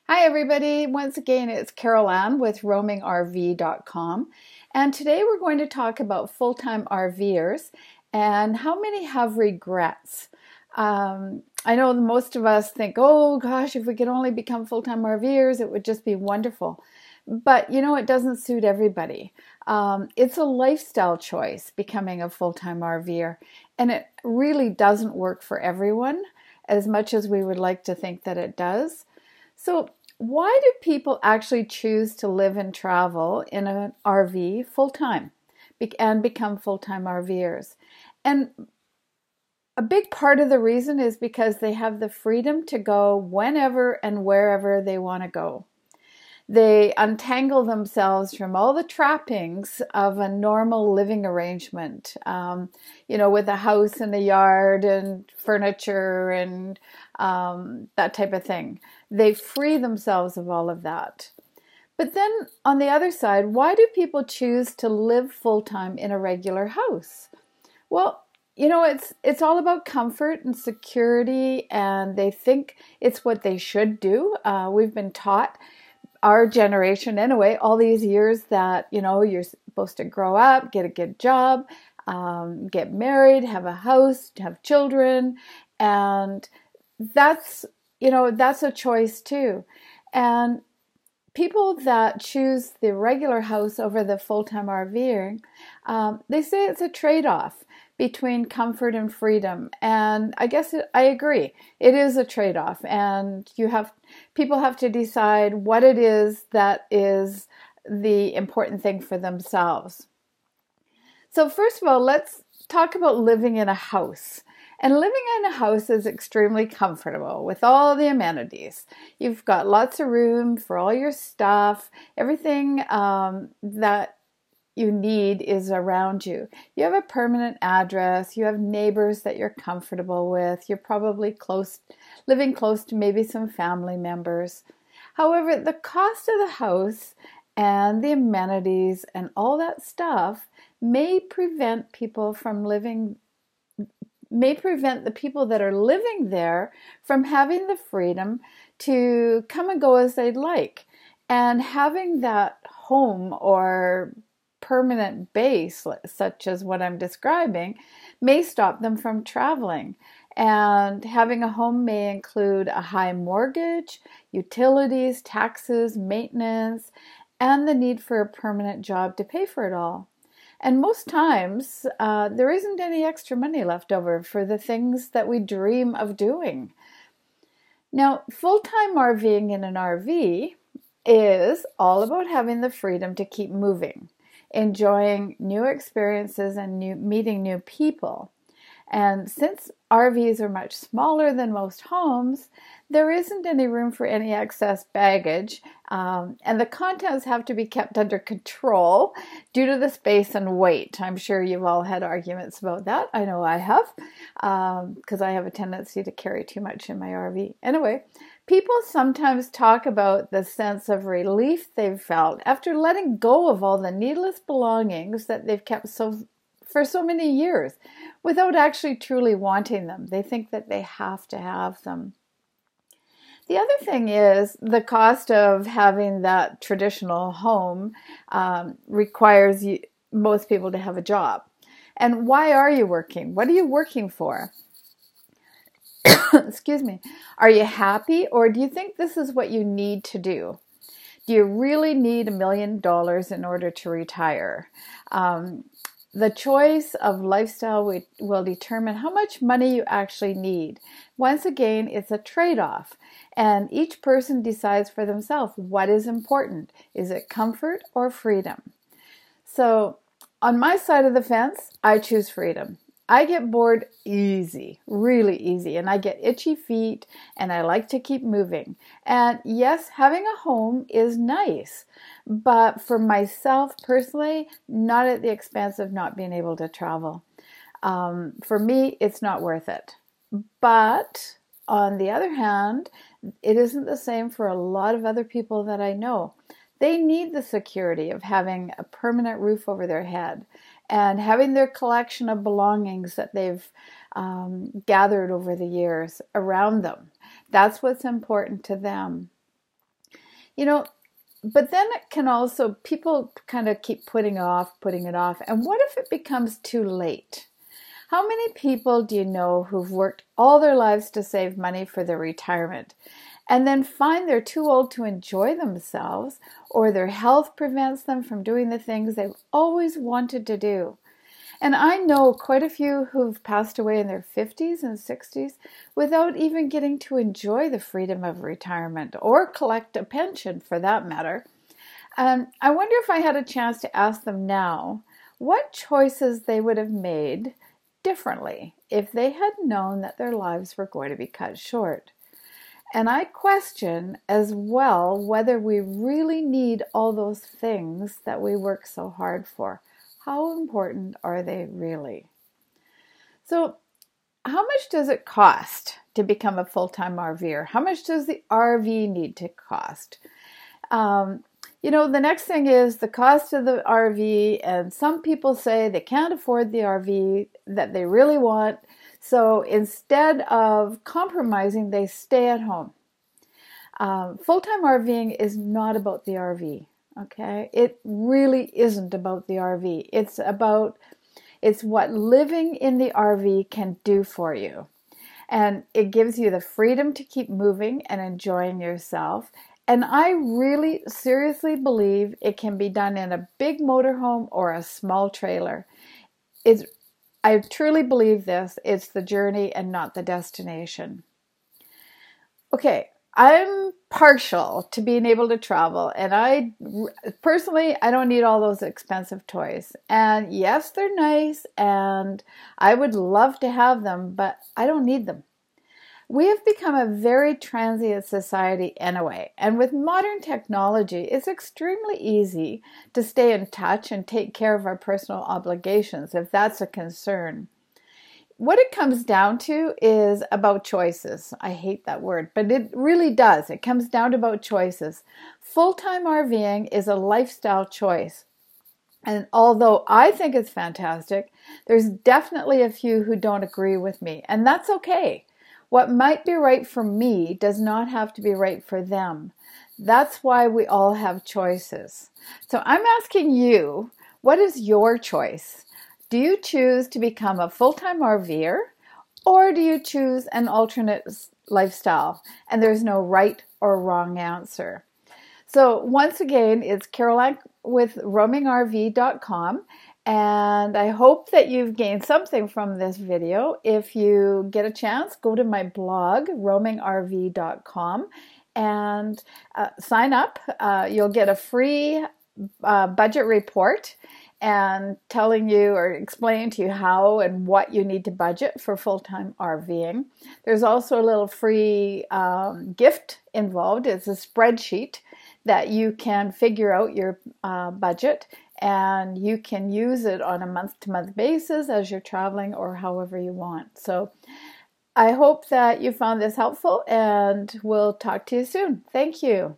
Hi everybody, once again it's Carol Ann with RVing.com, and today we're going to talk about full-time RVers and how many have regrets. I know most of us think, oh gosh, if we could only become full-time RVers it would just be wonderful, but it doesn't suit everybody. It's a lifestyle choice becoming a full-time RVer, and it really doesn't work for everyone as much as we would like to think that it does. So why do people actually choose to live and travel in an RV full-time and become full-time RVers? And a big part of the reason is because they have the freedom to go whenever and wherever they want to go. They untangle themselves from all the trappings of a normal living arrangement, with a house and a yard and furniture and that type of thing. They free themselves of all of that. But then on the other side, why do people choose to live full-time in a regular house? Well, it's all about comfort and security, and they think it's what they should do. We've been taught, our generation anyway, all these years that, you're supposed to grow up, get a good job, get married, have a house, have children, and that's a choice too. And people that choose the regular house over the full-time RVing, they say it's a trade-off between comfort and freedom. And I guess I agree. It is a trade-off, and people have to decide what it is that is the important thing for themselves. So first of all, let's talk about living in a house. And living in a house is extremely comfortable with all the amenities. You've got lots of room for all your stuff. Everything that you need is around you. You have a permanent address. You have neighbors that you're comfortable with. You're probably living close to maybe some family members. However, the cost of the house and the amenities and all that stuff may prevent the people that are living there from having the freedom to come and go as they'd like. And having that home or permanent base, such as what I'm describing, may stop them from traveling. And having a home may include a high mortgage, utilities, taxes, maintenance, and the need for a permanent job to pay for it all. And most times, there isn't any extra money left over for the things that we dream of doing. Now, full-time RVing in an RV is all about having the freedom to keep moving, enjoying new experiences and meeting new people. And since RVs are much smaller than most homes, there isn't any room for any excess baggage, and the contents have to be kept under control due to the space and weight. I'm sure you've all had arguments about that. I know I have, because I have a tendency to carry too much in my RV. Anyway, people sometimes talk about the sense of relief they've felt after letting go of all the needless belongings that they've kept for so many years without actually truly wanting them. They think that they have to have them. The other thing is the cost of having that traditional home requires most people to have a job. And why are you working? What are you working for? Excuse me. Are you happy, or do you think this is what you need to do? Do you really need $1 million in order to retire? The choice of lifestyle will determine how much money you actually need. Once again, it's a trade-off, and each person decides for themselves what is important. Is it comfort or freedom? So on my side of the fence, I choose freedom. I get bored easy, really easy, and I get itchy feet, and I like to keep moving. And yes, having a home is nice, but for myself personally, not at the expense of not being able to travel. For me, it's not worth it. But on the other hand, it isn't the same for a lot of other people that I know. They need the security of having a permanent roof over their head and having their collection of belongings that they've gathered over the years around them. That's what's important to them. You know, but then it can also, people kind of keep putting it off. And what if it becomes too late? How many people do you know who've worked all their lives to save money for their retirement and then find they're too old to enjoy themselves, or their health prevents them from doing the things they've always wanted to do? And I know quite a few who've passed away in their 50s and 60s without even getting to enjoy the freedom of retirement or collect a pension for that matter. And I wonder if I had a chance to ask them now what choices they would have made differently if they had known that their lives were going to be cut short. And I question as well whether we really need all those things that we work so hard for. How important are they really? So, how much does it cost to become a full-time RVer? How much does the RV need to cost? The next thing is the cost of the RV, and some people say they can't afford the RV that they really want, so instead of compromising, they stay at home. Full-time RVing is not about the RV, okay? It really isn't about the RV. It's what living in the RV can do for you. And it gives you the freedom to keep moving and enjoying yourself. And I really seriously believe it can be done in a big motorhome or a small trailer. I truly believe this. It's the journey and not the destination. Okay, I'm partial to being able to travel, and I don't need all those expensive toys. And yes, they're nice, and I would love to have them, but I don't need them. We have become a very transient society anyway, and with modern technology, it's extremely easy to stay in touch and take care of our personal obligations if that's a concern. What it comes down to is about choices. I hate that word, but it really does. It comes down to about choices. Full-time RVing is a lifestyle choice. And although I think it's fantastic, there's definitely a few who don't agree with me, and that's okay. What might be right for me does not have to be right for them. That's why we all have choices. So I'm asking you, what is your choice? Do you choose to become a full-time RVer, or do you choose an alternate lifestyle? And there's no right or wrong answer. So once again, it's Caroline with RVing.com. And I hope that you've gained something from this video. If you get a chance, go to my blog, RVing.com, and sign up. You'll get a free budget report and telling you or explaining to you how and what you need to budget for full-time RVing. There's also a little free gift involved. It's a spreadsheet that you can figure out your budget, and you can use it on a month-to-month basis as you're traveling or however you want. So I hope that you found this helpful, and we'll talk to you soon. Thank you.